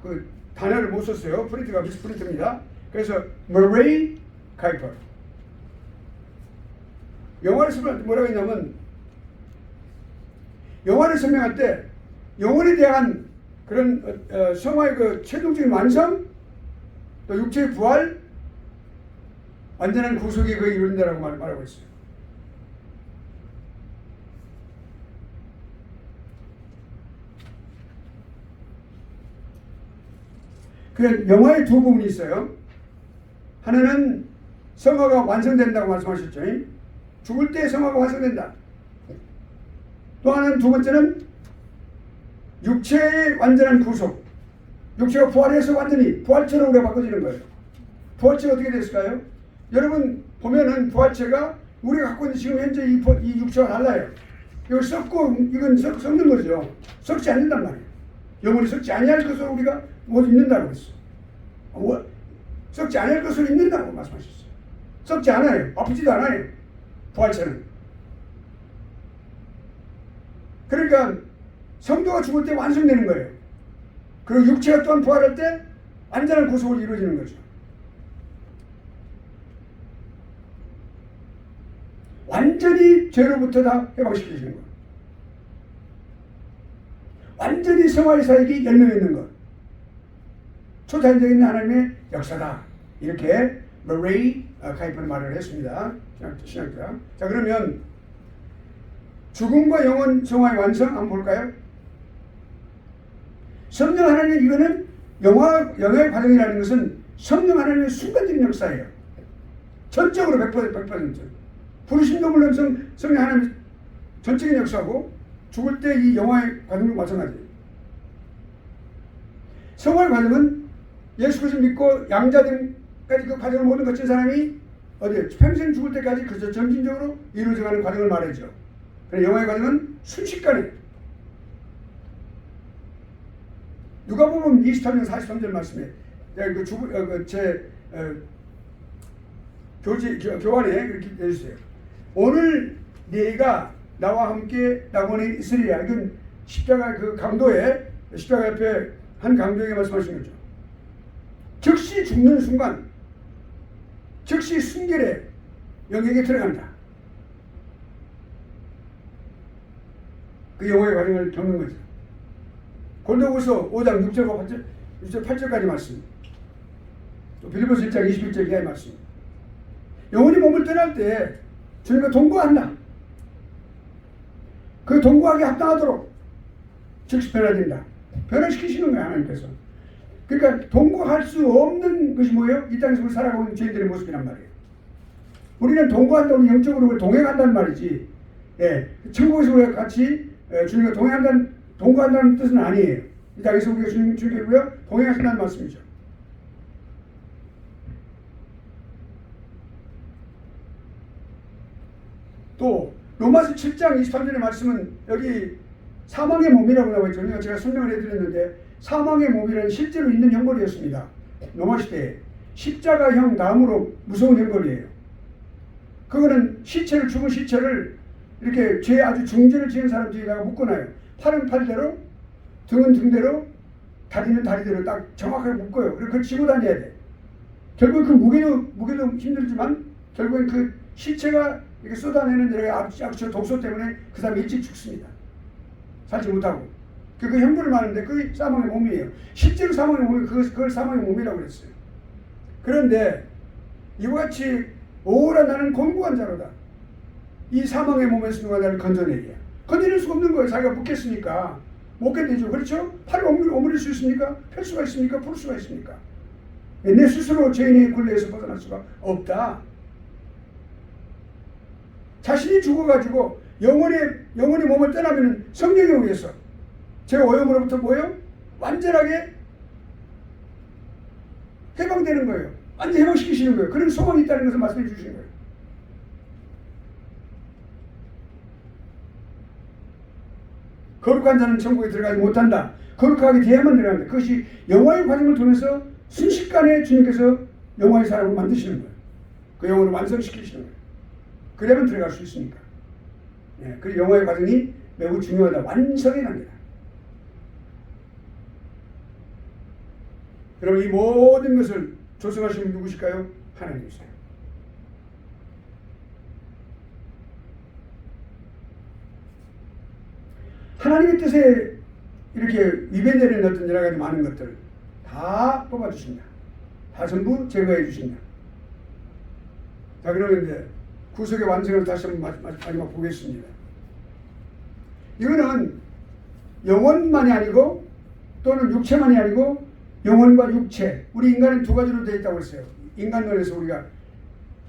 그 단어를 못 썼어요. 프린트가 미스프린트입니다. 그래서 Murray 카이퍼. 영화를 쓰면 뭐라고 했냐면, 영화를 설명할 때 영혼에 대한 그런 성화의 그 최종적인 완성, 또 육체의 부활, 완전한 구속이 그 이룬다라고 말하고 있어요. 그 영화의 두 부분이 있어요. 하나는 성화가 완성된다고 말씀하셨죠. 죽을 때 성화가 완성된다. 또 하나는 두 번째는 육체의 완전한 구속. 육체가 부활해서 완전히 부활체로 우리가 바꿔지는 거예요. 부활체가 어떻게 됐을까요? 여러분 보면은 부활체가 우리가 갖고 있는 지금 현재 이 육체가 달라요. 이걸 썩고 이건 썩는 거죠. 썩지 않는단 말이에요. 영혼이 썩지 아니할 것으로 우리가 못 입는다고 했어. 썩지 않을 것으로 입는다고 말씀하셨어요. 썩지 않아요. 아프지도 않아요. 부활체는. 그러니까 성도가 죽을 때 완성되는 거예요. 그리고 육체가 또한 부활할 때 완전한 구속을 이루어지는 거죠. 완전히 죄로부터 다 해방시키시는 것. 완전히 성화의 사역이 열려 있는 것. 초자연적인 하나님의 역사다. 이렇게 머레이 카이퍼는 말을 했습니다. 신학자. 자, 그러면 죽음과 영혼 성화의 완성 한번 볼까요? 성령 하나님의 이거는 영화의 과정이라는 것은 성령 하나님의 순간적인 역사예요. 전적으로 100%. 부르심도 물론 성령 하나님의 전적인 역사고 죽을 때 이 영화의 과정도 마찬가지예요. 성화의 과정은 예수 그리스도 믿고 양자됨까지 그 과정을 모든 거친 사람이 어디에 평생 죽을 때까지 그저 점진적으로 이루어져가는 과정을 말하죠. 그래서 영화의 과정은 순식간에 누가복음 23장 43절 말씀에 교환에 그렇게 해주세요. 오늘 네가 나와 함께 낙원에 있으리라. 이건 십자가 그 강도에 십자가 옆에 한 강도에게 말씀하신 거죠. 즉시 죽는 순간, 즉시 순결에 영역에 들어간다. 그 영화의 과정을 겪는 거죠. 골로새서 5장 6절과 8절까지 말씀. 또 빌립보서 1장 21절 이하의 말씀. 영혼이 몸을 떠날 때 주님과 동거한다. 그 동거하게 합당하도록 즉시 변화된다. 변화시키시는 거야, 하나님께서. 그러니까 동거할 수 없는 것이 뭐예요? 이 땅에서 살아가고 있는 죄인들의 모습이란 말이에요. 우리는 동거한다고 영적으로 동행한다는 말이지. 예, 천국에서 우리가 같이 주님과 동거한다는 뜻은 아니에요. 이 땅에서 우리가 주님과 동행하신다는 말씀이죠. 또 로마서 7장 23절의 말씀은 여기 사망의 몸이라고 나와 있죠. 제가 설명을 해드렸는데 사망의 몸이라는 실제로 있는 형벌이었습니다. 로마 시대에 십자가형 다음으로 무서운 형벌이에요. 그거는 죽은 시체를 이렇게 죄 아주 중죄를 지은 사람 뒤에다가 묶어놔요. 팔은 팔대로, 등은 등대로, 다리는 다리대로 딱 정확하게 묶어요. 그리고 그걸 지고 다녀야 돼. 결국 그 무게도 힘들지만 결국엔 그 시체가 이렇게 쏟아내는 데가 악취와 독소 때문에 그 사람이 일찍 죽습니다. 살지 못하고. 그 형벌을 말하는데 그게 사망의 몸이에요. 실제로 사망의 몸이 그걸 사망의 몸이라고 그랬어요. 그런데 이와 같이 오라 나는 곤고한 자로다. 이 사망의 몸에서 누가 나를 건져내리야. 건져낼 수가 없는 거예요. 자기가 묶겠으니까. 못 견디죠. 그렇죠? 팔을 오므릴 수 있습니까? 펼 수가 있습니까? 풀 수가 있습니까? 내 스스로 죄인의 굴레에서 벗어날 수가 없다. 자신이 죽어가지고 영혼이 몸을 떠나면 성령에 의해서 제 오염으로부터 뭐예요? 완전하게 해방되는 거예요. 완전 해방시키시는 거예요. 그런 소망이 있다는 것을 말씀해 주시는 거예요. 거룩한 자는 천국에 들어가지 못한다. 거룩하게 돼야만 들어간다. 그것이 영화의 과정을 통해서 순식간에 주님께서 영화의 사람을 만드시는 거예요. 그 영혼을 완성시키시는 거예요. 그래야만 들어갈 수 있으니까. 예, 그 영화의 과정이 매우 중요하다. 완성의 단계다. 여러분, 이 모든 것을 조성하신 분 누구실까요? 하나님이세요. 하나님의 뜻에 이렇게 위배되는 어떤 여러 가지 많은 것들 다 뽑아주신다. 다 전부 제거해 주신다. 자, 그러면 이제 구속의 완성을 다시 한번 마지막 보겠습니다. 이거는 영혼만이 아니고 또는 육체만이 아니고 영혼과 육체, 우리 인간은 두 가지로 되어 있다고 했어요. 인간론에서 우리가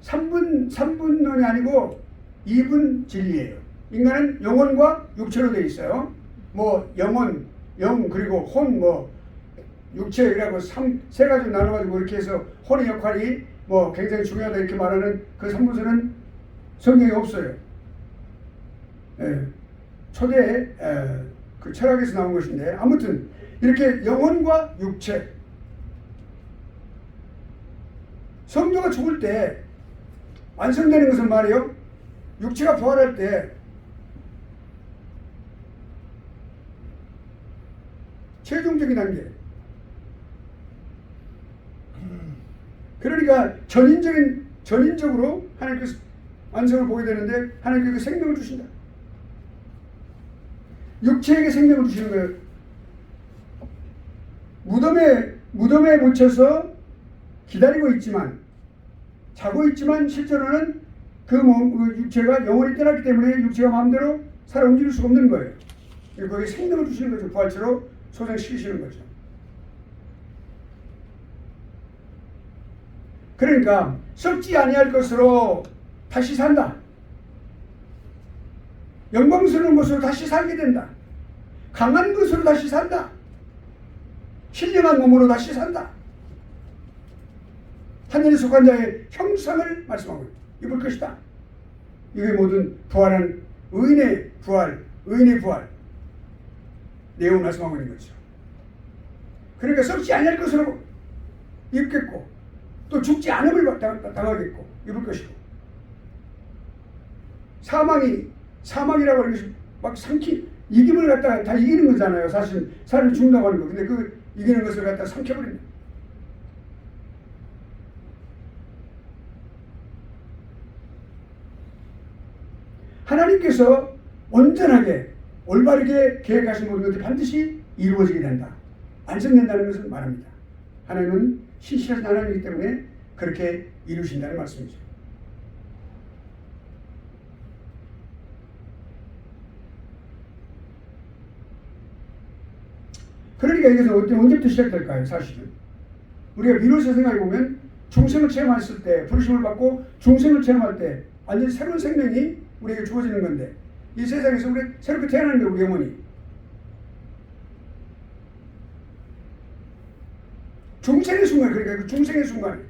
3분론이 아니고 2분 진리예요. 인간은 영혼과 육체로 되어 있어요. 뭐 영혼, 영 그리고 혼, 뭐 육체 이라고 세 가지로 나눠가지고 이렇게 해서 혼의 역할이 뭐 굉장히 중요하다 이렇게 말하는 그 3분선은 성경에 없어요. 예, 초대 그 철학에서 나온 것인데 아무튼 이렇게 영혼과 육체, 성도가 죽을 때 완성되는 것은 말이에요. 육체가 부활할 때 최종적인 단계. 그러니까 전인적으로 하나님께서 완성을 보게 되는데 하나님께서 생명을 주신다. 육체에게 생명을 주시는 거예요. 무덤에 묻혀서 기다리고 있지만, 자고 있지만 실제로는 그 육체가 영혼이 떠났기 때문에 육체가 마음대로 살아 움직일 수가 없는 거예요. 거기에 생명을 주시는 거죠. 부활체로 소생시키시는 거죠. 그러니까 썩지 아니할 것으로 다시 산다. 영광스러운 것으로 다시 살게 된다. 강한 것으로 다시 산다. 신령한 몸으로 다시 산다. 하늘에 속한 자의 형상을 말씀하고 입을 것이다. 이게 모든 부활은 의인의 부활 내용을 말씀하고 있는 거죠. 그러니까 썩지 아니할 것으로 입겠고 또 죽지 않음을 당하겠고 입을 것이고 사망이라고 하는 것이 막 이김을 갖다가 다 이기는 거잖아요. 사실 사람이 죽는다고 하는 거. 근데 그 이기는 것을 갖다가 삼켜버립니다. 하나님께서 온전하게 올바르게 계획하신 모든 것들이 반드시 이루어지게 된다. 완성된다는 것을 말합니다. 하나님은 신실하신 하나님이기 때문에 그렇게 이루신다는 말씀이죠. 그러니까 이것은 언제부터 시작될까요? 사실은 우리가 미로서 생각해보면 중생을 체험했을 때, 부르심을 받고 중생을 체험할 때 완전히 새로운 생명이 우리에게 주어지는 건데 이 세상에서 우리 새롭게 태어나는 게 우리 영혼이 중생의 순간, 그러니까 그 중생의 순간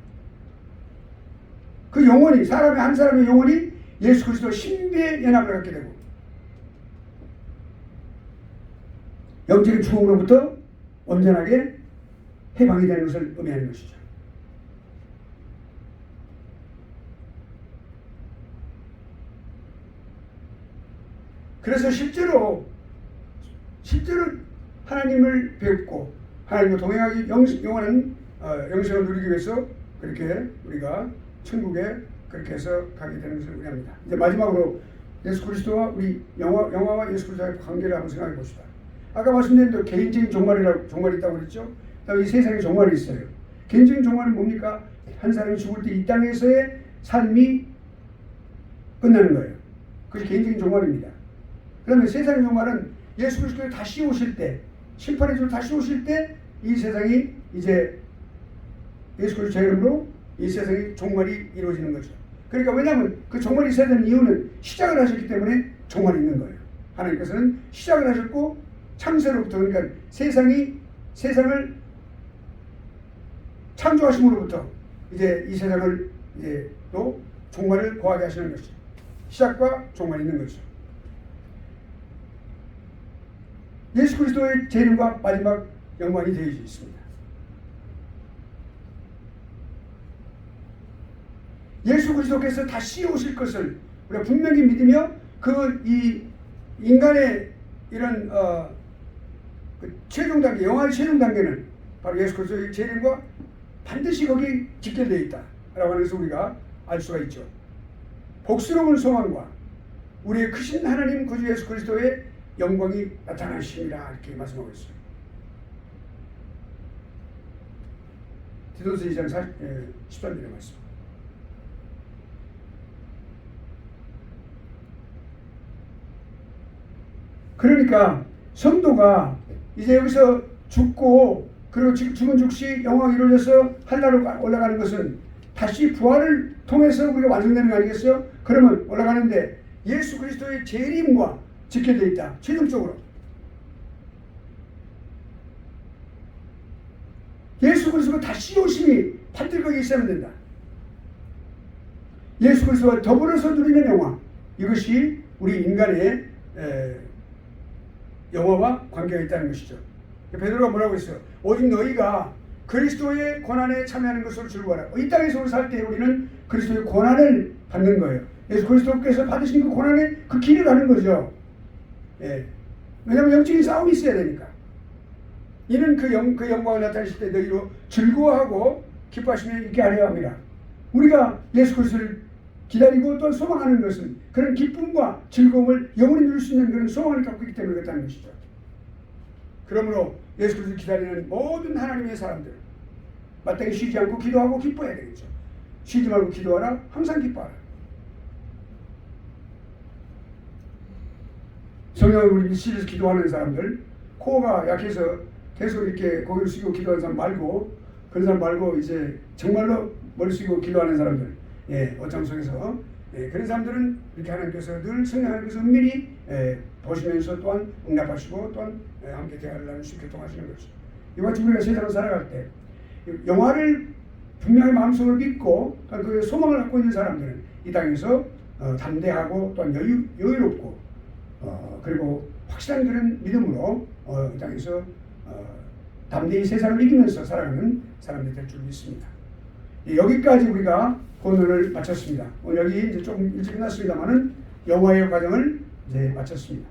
그 영혼이 한 사람의 영혼이 예수 그리스도 신비의 연합을 갖게 되고 영적인 죽음으로부터 온전하게 해방이 되는 것을 의미하는 것이죠. 그래서 실제로 하나님을 뵙고 하나님과 동행하기 영원한 영생을 누리기 위해서 그렇게 우리가 천국에 그렇게 해서 가게 되는 것을 의미합니다. 이제 마지막으로 예수 그리스도와 우리 영화와 예수 그리스도의 관계를 한번 생각해 봅시다. 아까 말씀드린 대로 개인적인 종말이 있다고 그랬죠. 그다음에 이 세상에 종말이 있어요. 개인적인 종말은 뭡니까? 한 사람이 죽을 때 이 땅에서의 삶이 끝나는 거예요. 그것이 개인적인 종말입니다. 그다음에 세상의 종말은 예수 그리스도가 다시 오실 때, 심판의 주로 다시 오실 때 이 세상이 이제 예수 그리스도 제 이름으로 이 세상의 종말이 이루어지는 거죠. 그러니까 왜냐하면 그 종말이 있어야 되는 이유는 시작을 하셨기 때문에 종말이 있는 거예요. 하나님께서는 시작을 하셨고 창세로부터, 그러니까 세상을 창조하심으로부터 이제 이 세상을 이제 또 종말을 거하게 하시는 것이죠. 시작과 종말이 있는 것이죠. 예수 그리스도의 재림과 마지막 영광이 되어져 있습니다. 예수 그리스도께서 다시 오실 것을 우리가 분명히 믿으며 이 인간의 이런 그 최종 단계, 영화의 최종 단계는 바로 예수 그리스도의 재림과 반드시 거기 직결되어 있다라고 하는 것을 우리가 알 수가 있죠. 복스러운 소망과 우리의 크신 하나님 구주 예수 그리스도의 영광이 나타나심이라 이렇게 말씀하고 있어요. 디도서 2장 13절의 말씀. 그러니까 성도가 이제 여기서 죽고 그리고 죽은 즉시 영광이 이루어져서 하늘나라로 올라가는 것은 다시 부활을 통해서 우리가 완성되는 거 아니겠어요? 그러면 올라가는데 예수 그리스도의 재림과 직결되어 있다. 최종적으로. 예수 그리스도가 다시 오심이 반드시 거기에 있어야 된다. 예수 그리스도와 더불어서 누리는 영화. 이것이 우리 인간의 영화와 관계가 있다는 것이죠. 베드로가 뭐라고 했어요? 오직 너희가 그리스도의 고난에 참여하는 것으로 즐거워라. 이 땅에서 살 때 우리는 그리스도의 고난을 받는 거예요. 예수 그리스도께서 받으신 그 고난의 그 길을 가는 거죠. 예. 왜냐하면 영적인 싸움이 있어야 되니까. 이는 그 영광을 나타내실 때 너희로 즐거워하고 기뻐하시며 있게 하려 합니다. 우리가 예수 그리스도를 기다리고 또 소망하는 것은 그런 기쁨과 즐거움을 영원히 누릴 수 있는 그런 소망을 갖고 있기 때문에 그렇다는 것이죠. 그러므로 예수 그리스도를 기다리는 모든 하나님의 사람들 마땅히 쉬지 않고 기도하고 기뻐해야 되겠죠. 쉬지 말고 기도하라. 항상 기뻐하라. 성령을 우리 미실에서 기도하는 사람들, 코가 약해서 계속 이렇게 고개를 숙이고 기도하는 사람 말고, 그런 사람 말고 이제 정말로 머리 숙이고 기도하는 사람들, 어장 속에서 그런 사람들은 이렇게 하나님께서 늘 성령 하나님께서 은밀히 보시면서 또한 응답하시고 또한 함께 대화를 나누시고 교통하시는 것이죠. 이와 같이 우리가 세상을 살아갈 때 영화를 분명히 마음속으로 믿고 그 소망을 갖고 있는 사람들은 이 땅에서 담대하고 또한 여유롭고 그리고 확실한 그런 믿음으로 이 땅에서 담대히 세상을 이기면서 살아가는 사람들이 될 줄 믿습니다. 여기까지 우리가 본문을 마쳤습니다. 오늘 여기 이제 조금 일찍 끝났습니다만은 영화의 과정을 이제 마쳤습니다.